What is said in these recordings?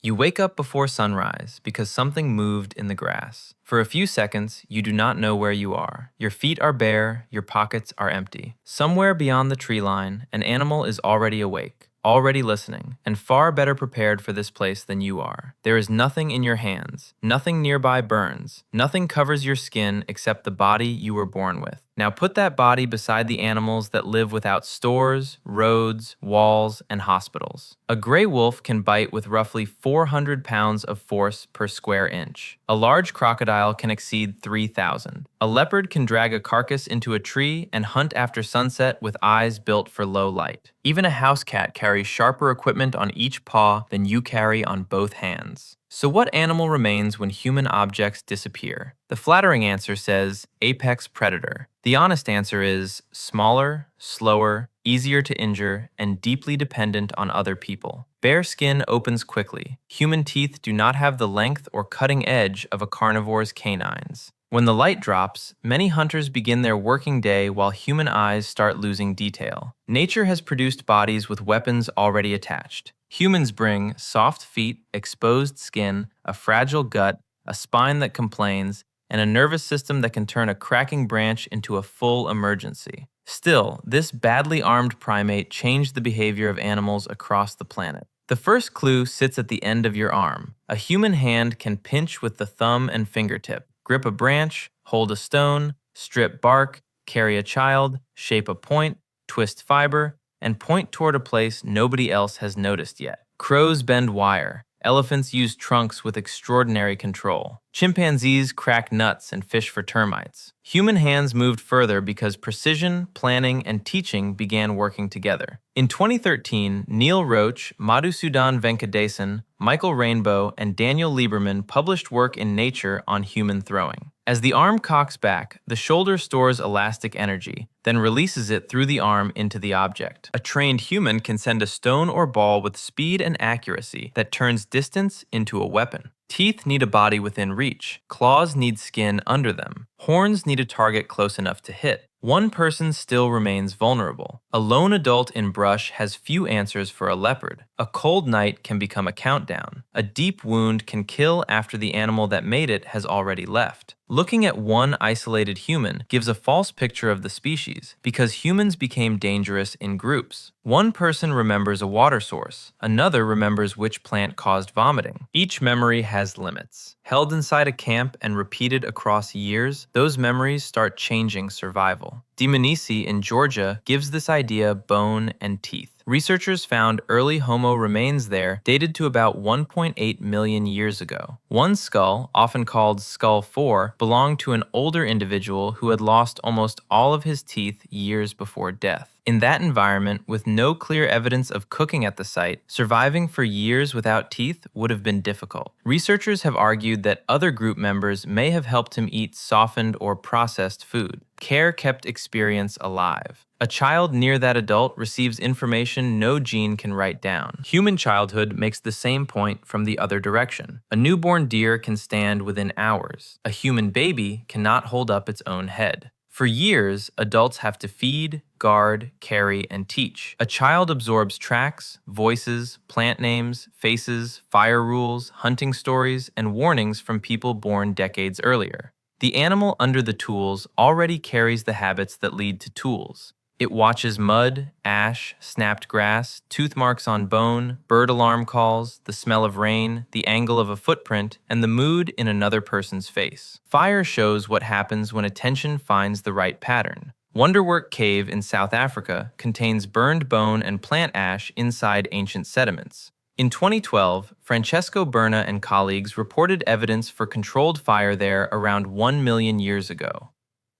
You wake up before sunrise because something moved in the grass. For a few seconds, you do not know where you are. Your feet are bare, your pockets are empty. Somewhere beyond the tree line, an animal is already awake, already listening, and far better prepared for this place than you are. There is nothing in your hands, nothing nearby burns, nothing covers your skin except the body you were born with. Now put that body beside the animals that live without stores, roads, walls, and hospitals. A gray wolf can bite with roughly 400 pounds of force per square inch. A large crocodile can exceed 3,000. A leopard can drag a carcass into a tree and hunt after sunset with eyes built for low light. Even a house cat carries sharper equipment on each paw than you carry on both hands. So what animal remains when human objects disappear? The flattering answer says apex predator. The honest answer is smaller, slower, easier to injure, and deeply dependent on other people. Bare skin opens quickly. Human teeth do not have the length or cutting edge of a carnivore's canines. When the light drops, many hunters begin their working day while human eyes start losing detail. Nature has produced bodies with weapons already attached. Humans bring soft feet, exposed skin, a fragile gut, a spine that complains, and a nervous system that can turn a cracking branch into a full emergency. Still, this badly armed primate changed the behavior of animals across the planet. The first clue sits at the end of your arm. A human hand can pinch with the thumb and fingertip, grip a branch, hold a stone, strip bark, carry a child, shape a point, twist fiber, and point toward a place nobody else has noticed yet. Crows bend wire. Elephants use trunks with extraordinary control. Chimpanzees crack nuts and fish for termites. Human hands moved further because precision, planning, and teaching began working together. In 2013, Neil Roach, Madhusudan Venkadesan, Michael Rainbow, and Daniel Lieberman published work in Nature on human throwing. As the arm cocks back, the shoulder stores elastic energy, then releases it through the arm into the object. A trained human can send a stone or ball with speed and accuracy that turns distance into a weapon. Teeth need a body within reach. Claws need skin under them. Horns need a target close enough to hit. One person still remains vulnerable. A lone adult in brush has few answers for a leopard. A cold night can become a countdown. A deep wound can kill after the animal that made it has already left. Looking at one isolated human gives a false picture of the species because humans became dangerous in groups. One person remembers a water source. Another remembers which plant caused vomiting. Each memory has limits. Held inside a camp and repeated across years, those memories start changing survival. Dmanisi in Georgia gives this idea bone and teeth. Researchers found early Homo remains there dated to about 1.8 million years ago. One skull, often called Skull 4, belonged to an older individual who had lost almost all of his teeth years before death. In that environment, with no clear evidence of cooking at the site, surviving for years without teeth would have been difficult. Researchers have argued that other group members may have helped him eat softened or processed food. Care kept experience alive. A child near that adult receives information no gene can write down. Human childhood makes the same point from the other direction. A newborn deer can stand within hours. A human baby cannot hold up its own head. For years, adults have to feed, guard, carry, and teach. A child absorbs tracks, voices, plant names, faces, fire rules, hunting stories, and warnings from people born decades earlier. The animal under the tools already carries the habits that lead to tools. It watches mud, ash, snapped grass, tooth marks on bone, bird alarm calls, the smell of rain, the angle of a footprint, and the mood in another person's face. Fire shows what happens when attention finds the right pattern. Wonderwork Cave in South Africa contains burned bone and plant ash inside ancient sediments. In 2012, Francesco Berna and colleagues reported evidence for controlled fire there around 1 million years ago.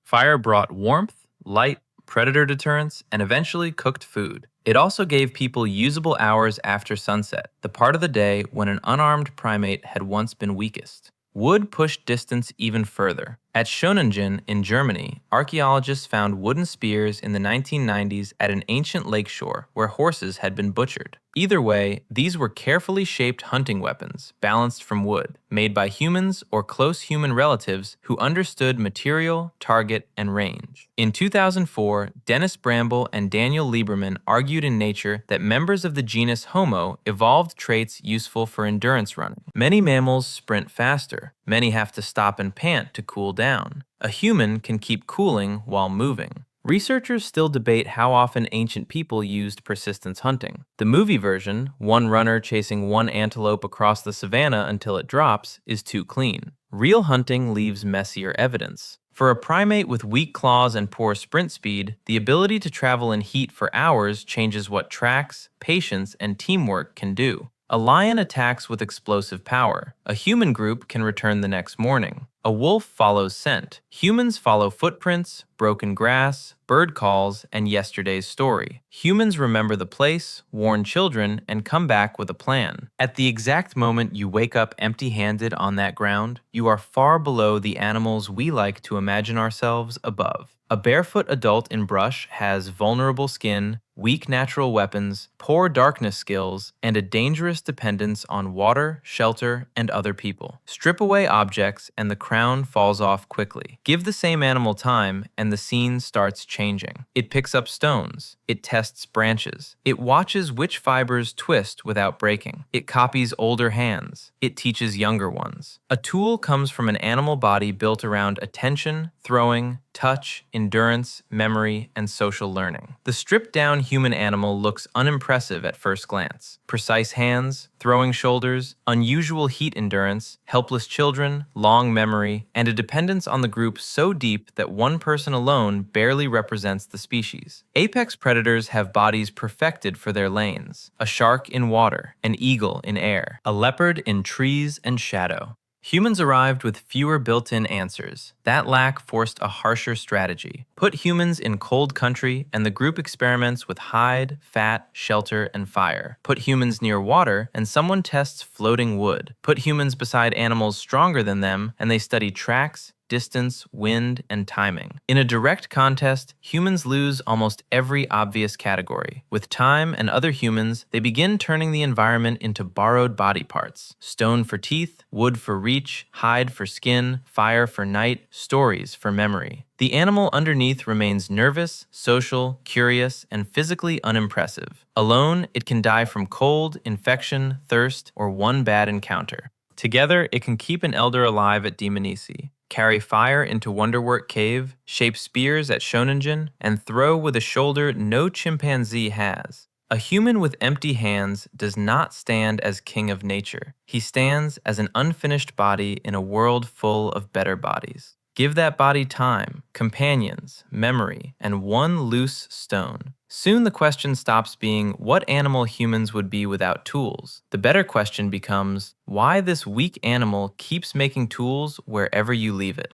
Fire brought warmth, light, predator deterrence, and eventually cooked food. It also gave people usable hours after sunset, the part of the day when an unarmed primate had once been weakest. Wood pushed distance even further. At Schöningen in Germany, archaeologists found wooden spears in the 1990s at an ancient lakeshore where horses had been butchered. Either way, these were carefully shaped hunting weapons, balanced from wood, made by humans or close human relatives who understood material, target, and range. In 2004, Dennis Bramble and Daniel Lieberman argued in Nature that members of the genus Homo evolved traits useful for endurance running. Many mammals sprint faster. Many have to stop and pant to cool down. A human can keep cooling while moving. Researchers still debate how often ancient people used persistence hunting. The movie version, one runner chasing one antelope across the savanna until it drops, is too clean. Real hunting leaves messier evidence. For a primate with weak claws and poor sprint speed, the ability to travel in heat for hours changes what tracks, patience, and teamwork can do. A lion attacks with explosive power. A human group can return the next morning. A wolf follows scent. Humans follow footprints, broken grass, bird calls, and yesterday's story. Humans remember the place, warn children, and come back with a plan. At the exact moment you wake up empty-handed on that ground, you are far below the animals we like to imagine ourselves above. A barefoot adult in brush has vulnerable skin, weak natural weapons, poor darkness skills, and a dangerous dependence on water, shelter, and other people. Strip away objects and the crown falls off quickly. Give the same animal time and the scene starts changing. It picks up stones. It tests branches. It watches which fibers twist without breaking. It copies older hands. It teaches younger ones. A tool comes from an animal body built around attention, throwing, touch, endurance, memory, and social learning. The stripped-down human animal looks unimpressive at first glance. Precise hands, throwing shoulders, unusual heat endurance, helpless children, long memory, and a dependence on the group so deep that one person alone barely represents the species. Apex predators have bodies perfected for their lanes. A shark in water, an eagle in air, a leopard in trees and shadow. Humans arrived with fewer built-in answers. That lack forced a harsher strategy. Put humans in cold country, and the group experiments with hide, fat, shelter, and fire. Put humans near water, and someone tests floating wood. Put humans beside animals stronger than them, and they study tracks, distance, wind, and timing. In a direct contest, humans lose almost every obvious category. With time and other humans, they begin turning the environment into borrowed body parts. Stone for teeth, wood for reach, hide for skin, fire for night, stories for memory. The animal underneath remains nervous, social, curious, and physically unimpressive. Alone, it can die from cold, infection, thirst, or one bad encounter. Together, it can keep an elder alive at Dmanisi, carry fire into Wonderwork Cave, shape spears at Shoningen, and throw with a shoulder no chimpanzee has. A human with empty hands does not stand as king of nature. He stands as an unfinished body in a world full of better bodies. Give that body time, companions, memory, and one loose stone. Soon the question stops being what animal humans would be without tools. The better question becomes why this weak animal keeps making tools wherever you leave it.